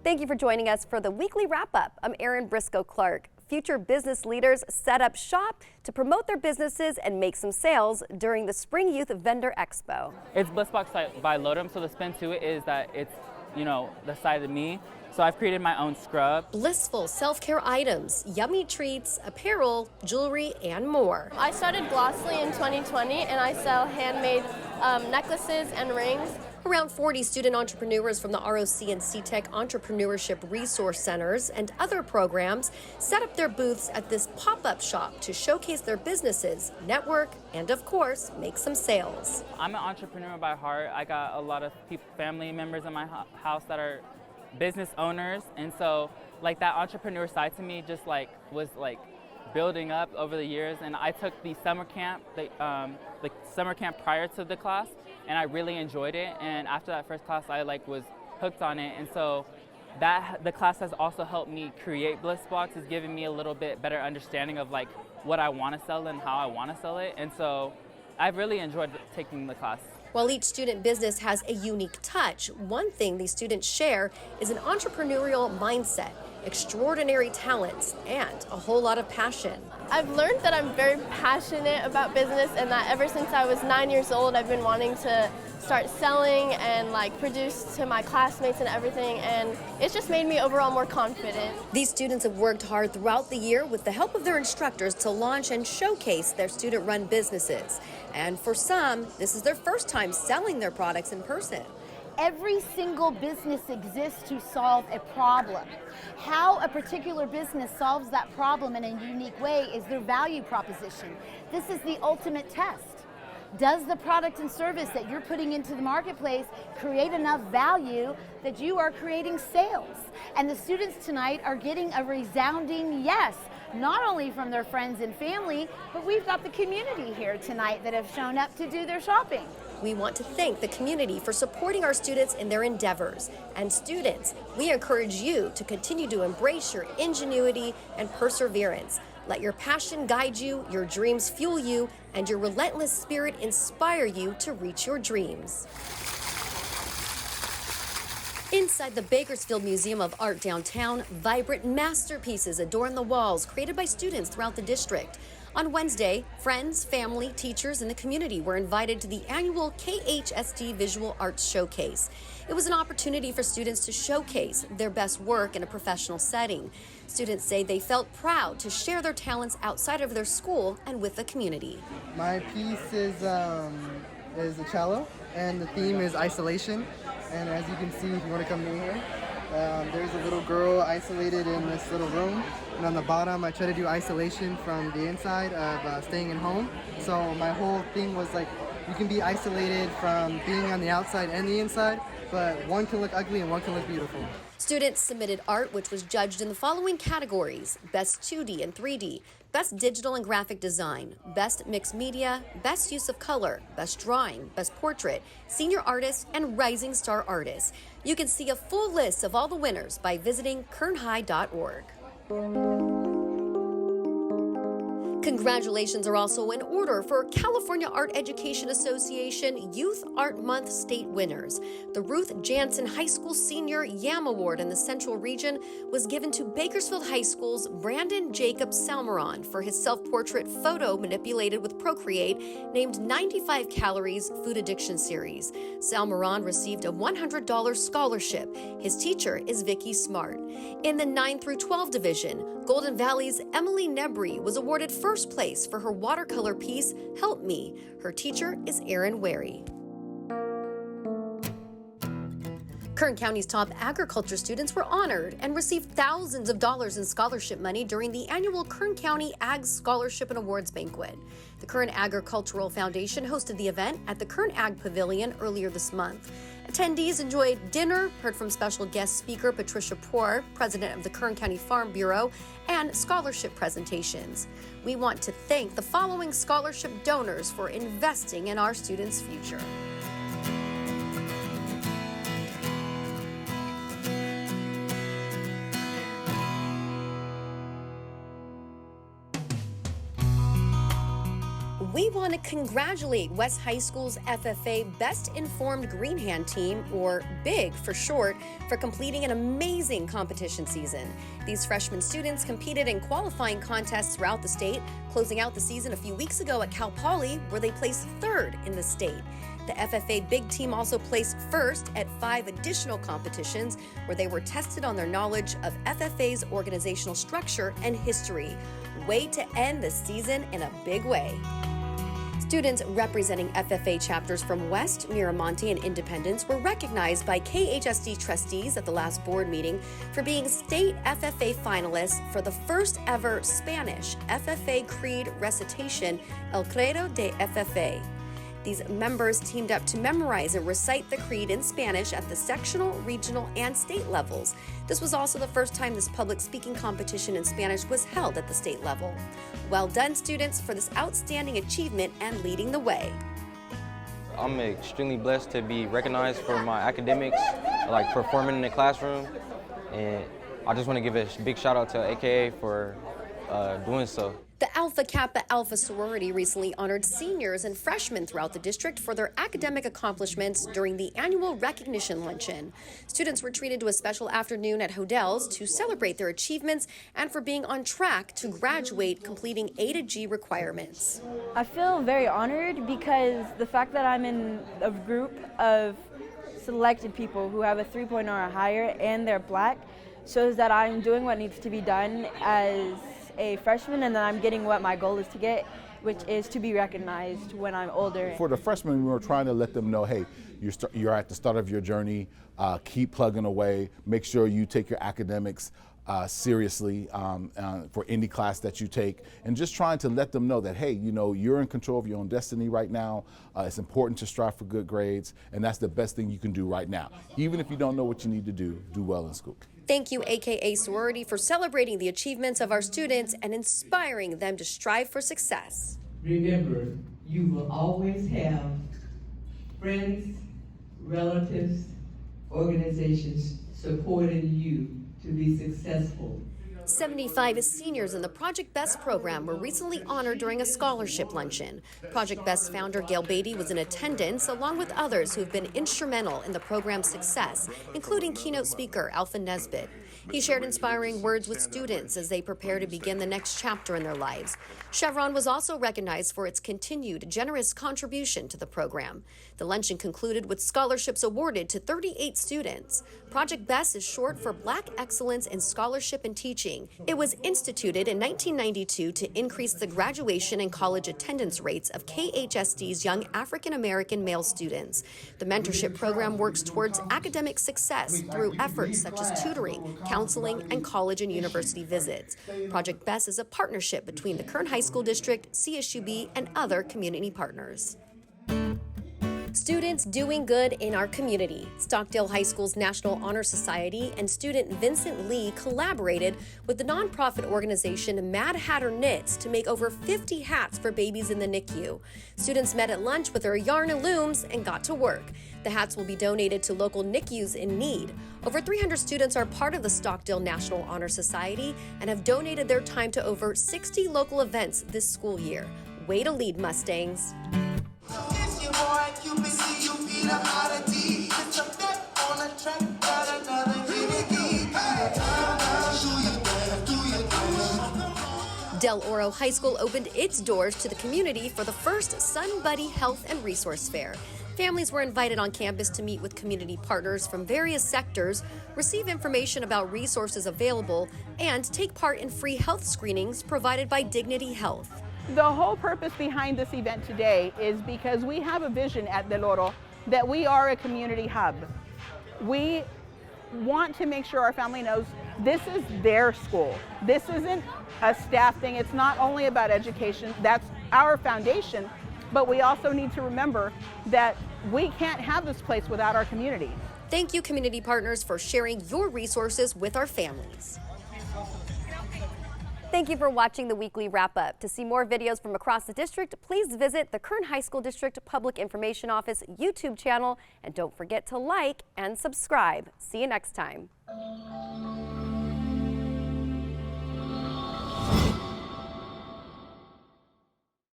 Thank you for joining us for the weekly wrap-up. I'm Erin Briscoe-Clark. Future business leaders set up shop to promote their businesses and make some sales during the Spring Youth Vendor Expo. It's Blissbox by Lodum, so the spin to it is that it's, the side of me. So I've created my own scrub. Blissful self-care items, yummy treats, apparel, jewelry, and more. I started Glossly in 2020 and I sell handmade necklaces and rings. Around 40 student entrepreneurs from the ROC and CTEC Entrepreneurship Resource Centers and other programs set up their booths at this pop-up shop to showcase their businesses, network, and of course, make some sales. I'm an entrepreneur by heart. I got a lot of family members in my house that are business owners, and so that entrepreneur side to me just was building up over the years. And I took the summer camp, the summer camp prior to the class, and I really enjoyed it. And after that first class, I was hooked on it. And so the class has also helped me create Blissbox. It's given me a little bit better understanding of what I want to sell and how I want to sell it. And so I've really enjoyed taking the class. While each student business has a unique touch, one thing these students share is an entrepreneurial mindset, extraordinary talents, and a whole lot of passion. I've learned that I'm very passionate about business and that ever since I was 9 years old, I've been wanting to start selling and produce to my classmates and everything, and it's just made me overall more confident. These students have worked hard throughout the year with the help of their instructors to launch and showcase their student-run businesses. And for some, this is their first time selling their products in person. Every single business exists to solve a problem. How a particular business solves that problem in a unique way is their value proposition. This is the ultimate test. Does the product and service that you're putting into the marketplace create enough value that you are creating sales? And the students tonight are getting a resounding yes, not only from their friends and family, but we've got the community here tonight that have shown up to do their shopping. We want to thank the community for supporting our students in their endeavors. And students, we encourage you to continue to embrace your ingenuity and perseverance. Let your passion guide you, your dreams fuel you, and your relentless spirit inspire you to reach your dreams. Inside the Bakersfield Museum of Art downtown, vibrant masterpieces adorn the walls created by students throughout the district. On Wednesday, friends, family, teachers, and the community were invited to the annual KHSD Visual Arts Showcase. It was an opportunity for students to showcase their best work in a professional setting. Students say they felt proud to share their talents outside of their school and with the community. My piece is a cello, and the theme is isolation. And as you can see, if you want to come near here, there's a little girl isolated in this little room. And on the bottom, I try to do isolation from the inside of staying at home. So my whole thing was you can be isolated from being on the outside and the inside, but one can look ugly and one can look beautiful. Students submitted art which was judged in the following categories: Best 2D and 3D, Best Digital and Graphic Design, Best Mixed Media, Best Use of Color, Best Drawing, Best Portrait, Senior Artist, and Rising Star Artist. You can see a full list of all the winners by visiting kernhigh.org. Congratulations are also in order for California Art Education Association Youth Art Month state winners. The Ruth Jansen High School Senior YAM Award in the Central Region was given to Bakersfield High School's Brandon Jacob Salmeron for his self-portrait photo manipulated with Procreate, named 95 Calories Food Addiction Series. Salmeron received a $100 scholarship. His teacher is Vicky Smart. In the 9 through 12 division, Golden Valley's Emily Nebry was awarded first place for her watercolor piece, Help Me. Her teacher is Erin Wary. Kern County's top agriculture students were honored and received thousands of dollars in scholarship money during the annual Kern County Ag Scholarship and Awards Banquet. The Kern Agricultural Foundation hosted the event at the Kern Ag Pavilion earlier this month. Attendees enjoyed dinner, heard from special guest speaker Patricia Poor, president of the Kern County Farm Bureau, and scholarship presentations. We want to thank the following scholarship donors for investing in our students' future. We want to congratulate West High School's FFA Best Informed Green Hand Team, or BIG for short, for completing an amazing competition season. These freshman students competed in qualifying contests throughout the state, closing out the season a few weeks ago at Cal Poly, where they placed third in the state. The FFA BIG team also placed first at 5 additional competitions, where they were tested on their knowledge of FFA's organizational structure and history. Way to end the season in a big way. Students representing FFA chapters from West, Miramonte, and Independence were recognized by KHSD trustees at the last board meeting for being state FFA finalists for the first ever Spanish FFA Creed recitation, El Credo de FFA. These members teamed up to memorize and recite the creed in Spanish at the sectional, regional, and state levels. This was also the first time this public speaking competition in Spanish was held at the state level. Well done, students, for this outstanding achievement and leading the way. I'm extremely blessed to be recognized for my academics, like performing in the classroom, and I just want to give a big shout out to AKA for doing so. The Alpha Kappa Alpha sorority recently honored seniors and freshmen throughout the district for their academic accomplishments during the annual recognition luncheon. Students were treated to a special afternoon at Hodell's to celebrate their achievements and for being on track to graduate, completing A to G requirements. I feel very honored because the fact that I'm in a group of selected people who have a 3.0 or higher and they're Black shows that I'm doing what needs to be done as a freshman, and then I'm getting what my goal is to get, which is to be recognized when I'm older. For the freshmen, we were trying to let them know, hey, you're at the start of your journey, keep plugging away, make sure you take your academics seriously for any class that you take, and just trying to let them know that, hey, you know, you're in control of your own destiny right now. It's important to strive for good grades, and that's the best thing you can do right now. Even if you don't know what you need to do well in school. Thank you, AKA sorority, for celebrating the achievements of our students and inspiring them to strive for success. Remember, you will always have friends, relatives, organizations supporting you to be successful. 75 seniors in the Project Best program were recently honored during a scholarship luncheon. Project Best founder Gail Beatty was in attendance, along with others who have been instrumental in the program's success, including keynote speaker Alpha Nesbitt. He shared inspiring words with students as they prepare to begin the next chapter in their lives. Chevron was also recognized for its continued generous contribution to the program. The luncheon concluded with scholarships awarded to 38 students. Project Best is short for Black Excellence in Scholarship and Teaching. It was instituted in 1992 to increase the graduation and college attendance rates of KHSD's young African American male students. The mentorship program works towards academic success through efforts such as tutoring, counseling, and college and university visits. Project Best is a partnership between the Kern High School District, CSUB, and other community partners. Students doing good in our community. Stockdale High School's National Honor Society and student Vincent Lee collaborated with the nonprofit organization Mad Hatter Knits to make over 50 hats for babies in the NICU. Students met at lunch with their yarn and looms and got to work. The hats will be donated to local NICUs in need. Over 300 students are part of the Stockdale National Honor Society and have donated their time to over 60 local events this school year. Way to lead, Mustangs. Del Oro High School opened its doors to the community for the first Sun Buddy Health and Resource Fair. Families were invited on campus to meet with community partners from various sectors, receive information about resources available, and take part in free health screenings provided by Dignity Health. The whole purpose behind this event today is because we have a vision at Del Oro that we are a community hub. We want to make sure our family knows this is their school. This isn't a staff thing. It's not only about education. That's our foundation, but we also need to remember that we can't have this place without our community. Thank you, community partners, for sharing your resources with our families. Thank you for watching the weekly wrap-up. To see more videos from across the district, please visit the Kern High School District Public Information Office YouTube channel, and don't forget to like and subscribe. See you next time.